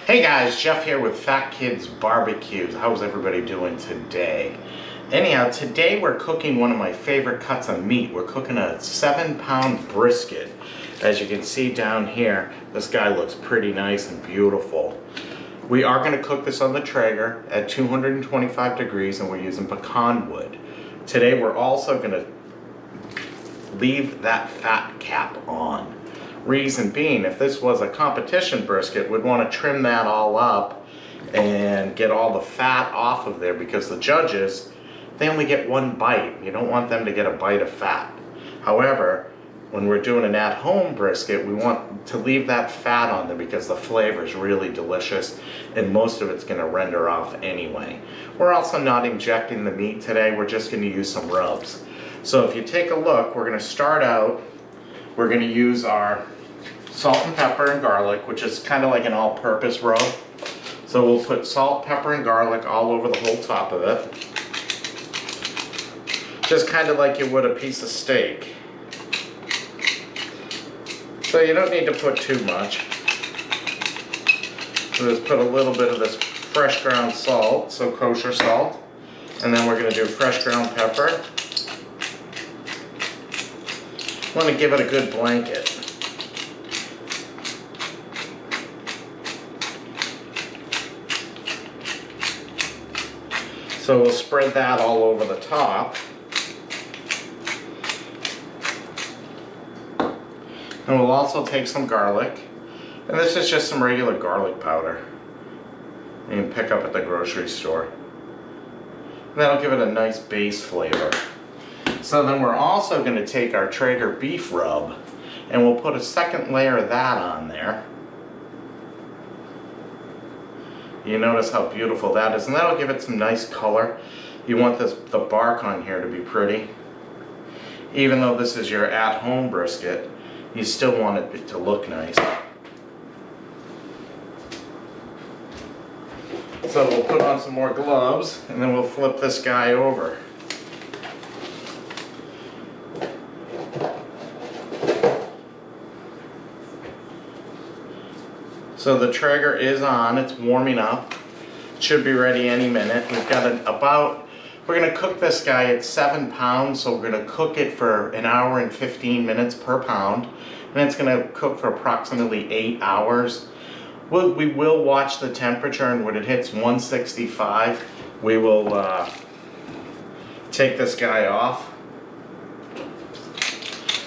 Hey guys, Jeff here with Fat Kids Barbecues. How's everybody doing today? Anyhow, today we're cooking one of my favorite cuts of meat. We're cooking a 7-pound brisket. As you can see down here, this guy looks pretty nice and beautiful. We are going to cook this on the Traeger at 225 degrees and we're using pecan wood. Today we're also going to leave that fat cap on. Reason being, if this was a competition brisket, we'd want to trim that all up and get all the fat off of there, because the judges, they only get one bite. You don't want them to get a bite of fat. However, when we're doing an at-home brisket, we want to leave that fat on there because the flavor is really delicious and most of it's going to render off anyway. We're also not injecting the meat today. We're just going to use some rubs. So if you take a look, we're going to start out. We're going to use our salt and pepper and garlic, which is kind of like an all-purpose rub. So we'll put salt, pepper, and garlic all over the whole top of it. Just kind of like you would a piece of steak. So you don't need to put too much. So just put a little bit of this fresh ground salt, so kosher salt. And then we're going to do fresh ground pepper. Want to give it a good blanket. So we'll spread that all over the top. And we'll also take some garlic. And this is just some regular garlic powder you can pick up at the grocery store. And that'll give it a nice base flavor. So then we're also going to take our Traeger Beef Rub and we'll put a second layer of that on there. You notice how beautiful that is, and that'll give it some nice color. You want the bark on here to be pretty. Even though this is your at-home brisket, you still want it to look nice. So we'll put on some more gloves and then we'll flip this guy over. So the Traeger is on, it's warming up. It should be ready any minute. We've got we're gonna cook this guy at 7 pounds, so we're gonna cook it for 1 hour and 15 minutes per pound. And it's gonna cook for approximately 8 hours. We will watch the temperature, and when it hits 165, we will take this guy off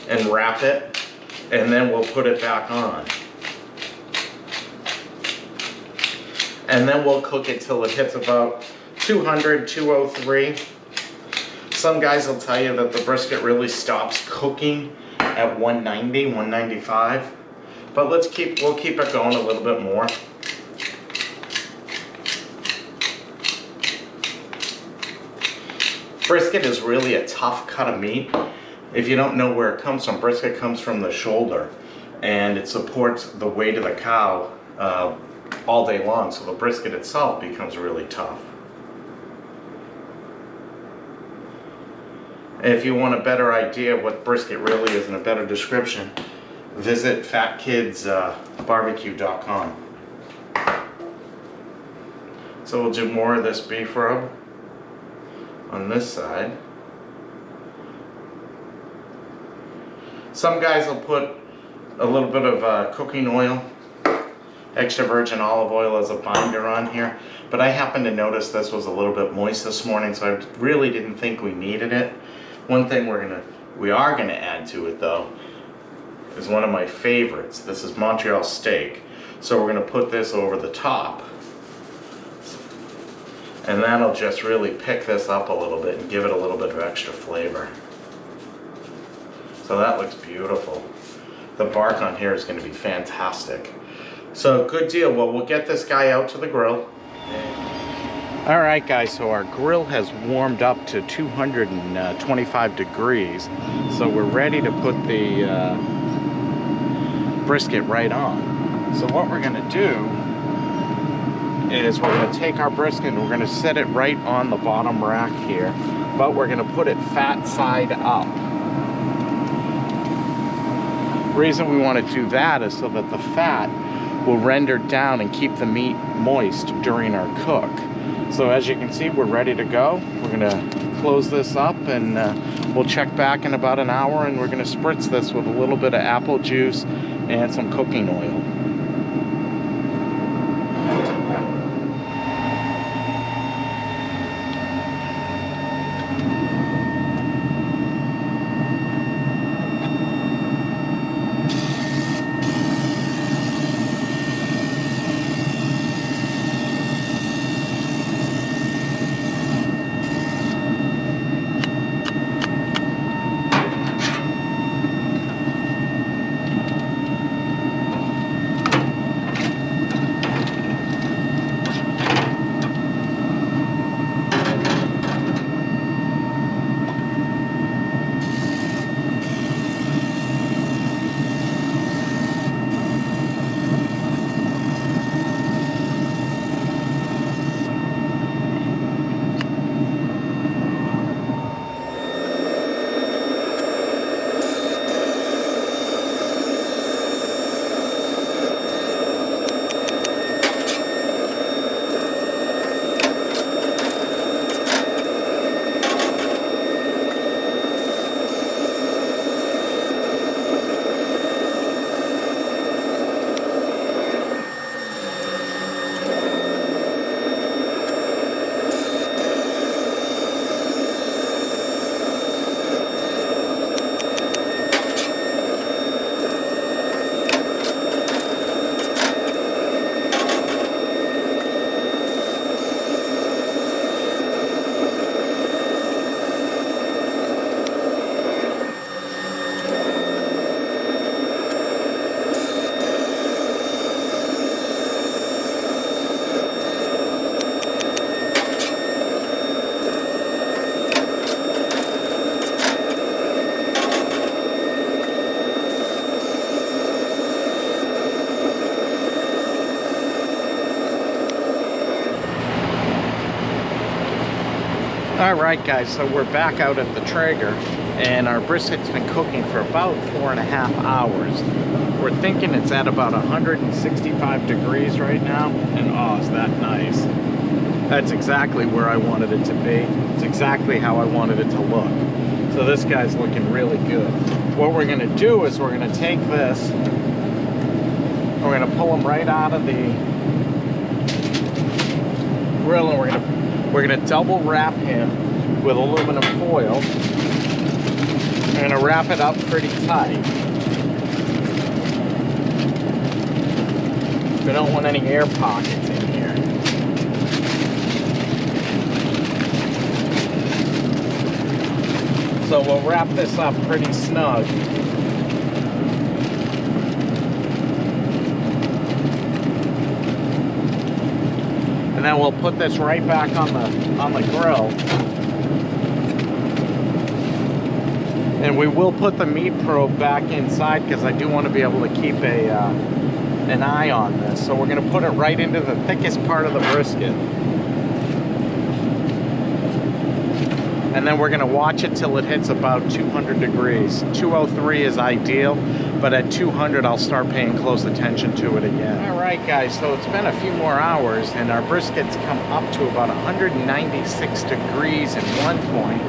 and wrap it, and then we'll put it back on. And then we'll cook it till it hits about 200, 203. Some guys will tell you that the brisket really stops cooking at 190, 195. But we'll keep it going a little bit more. Brisket is really a tough cut of meat. If you don't know where it comes from, brisket comes from the shoulder, and it supports the weight of the cow all day long, so the brisket itself becomes really tough. If you want a better idea of what brisket really is and a better description, visit fatkidsbarbecue.com. So we'll do more of this beef rub on this side. Some guys will put a little bit of cooking oil, extra virgin olive oil as a binder on here, but I happened to notice this was a little bit moist this morning, so I really didn't think we needed it. One thing we are gonna add to it though is one of my favorites. This is Montreal Steak, so we're gonna put this over the top, and that'll just really pick this up a little bit and give it a little bit of extra flavor. So that looks beautiful. The bark on here is going to be fantastic. So good deal. Well, we'll get this guy out to the grill. Alright guys, so our grill has warmed up to 225 degrees. So we're ready to put the brisket right on. So what we're going to do is we're going to take our brisket and we're going to set it right on the bottom rack here. But we're going to put it fat side up. The reason we want to do that is so that the fat will render down and keep the meat moist during our cook. So as you can see, we're ready to go. We're gonna close this up and we'll check back in about an hour, and we're gonna spritz this with a little bit of apple juice and some cooking oil. Alright guys, so we're back out at the Traeger, and our brisket's been cooking for about 4.5 hours. We're thinking it's at about 165 degrees right now, and oh, is that nice. That's exactly where I wanted it to be. It's exactly how I wanted it to look. So this guy's looking really good. What we're going to do is we're going to take this, we're going to pull him right out of the grill, and we're going to double wrap him with aluminum foil. We're going to wrap it up pretty tight. We don't want any air pockets in here. So we'll wrap this up pretty snug. And then we'll put this right back on the grill. And we will put the meat probe back inside because I do want to be able to keep an eye on this. So we're going to put it right into the thickest part of the brisket. And then we're going to watch it till it hits about 200 degrees. 203 is ideal, but at 200 I'll start paying close attention to it again. Alright guys, so it's been a few more hours and our brisket's come up to about 196 degrees at one point.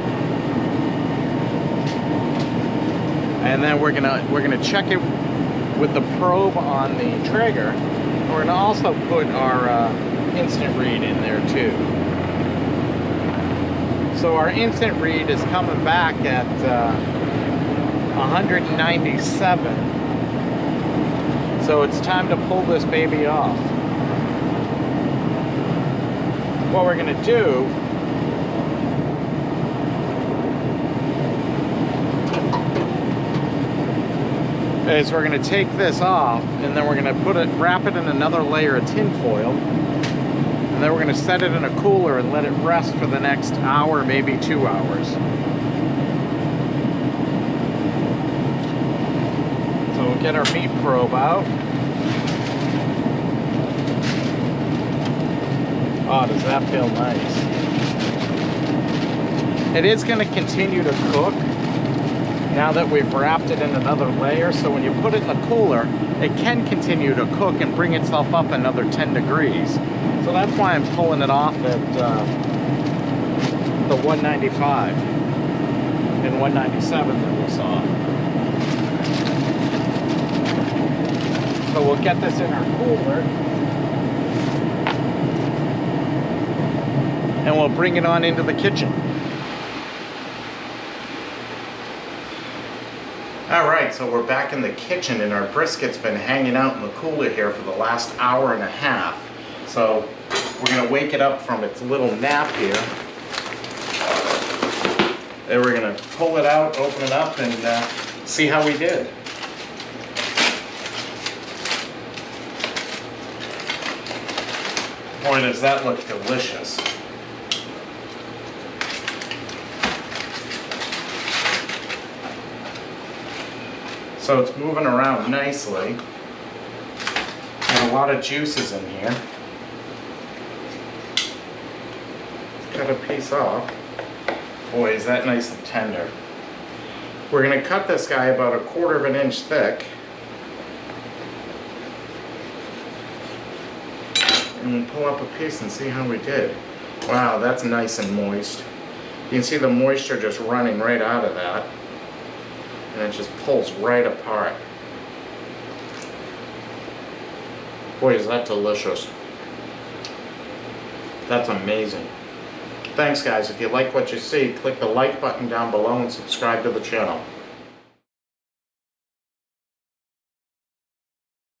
And then we're gonna check it with the probe on the Traeger. We're gonna also put our instant read in there too. So our instant read is coming back at 197. So it's time to pull this baby off. What we're gonna do is we're going to take this off, and then we're going to wrap it in another layer of tin foil, and then we're going to set it in a cooler and let it rest for the next hour, maybe 2 hours. So we'll get our meat probe out. Oh, does that feel nice? It is going to continue to cook. now that we've wrapped it in another layer, so when you put it in the cooler, it can continue to cook and bring itself up another 10 degrees. So that's why I'm pulling it off at the 195 and 197 that we saw. So we'll get this in our cooler and we'll bring it on into the kitchen. All right, so we're back in the kitchen and our brisket's been hanging out in the cooler here for the last hour and a half. So we're gonna wake it up from its little nap here. Then we're gonna pull it out, open it up, and see how we did. Boy, does that look delicious. So it's moving around nicely. And a lot of juices in here. Let's cut a piece off. Boy, is that nice and tender. We're gonna cut this guy about 1/4 of an inch thick. And we'll pull up a piece and see how we did. Wow, that's nice and moist. You can see the moisture just running right out of that. And it just pulls right apart. Boy, is that delicious. That's amazing. Thanks guys. If you like what you see, click the like button down below and subscribe to the channel.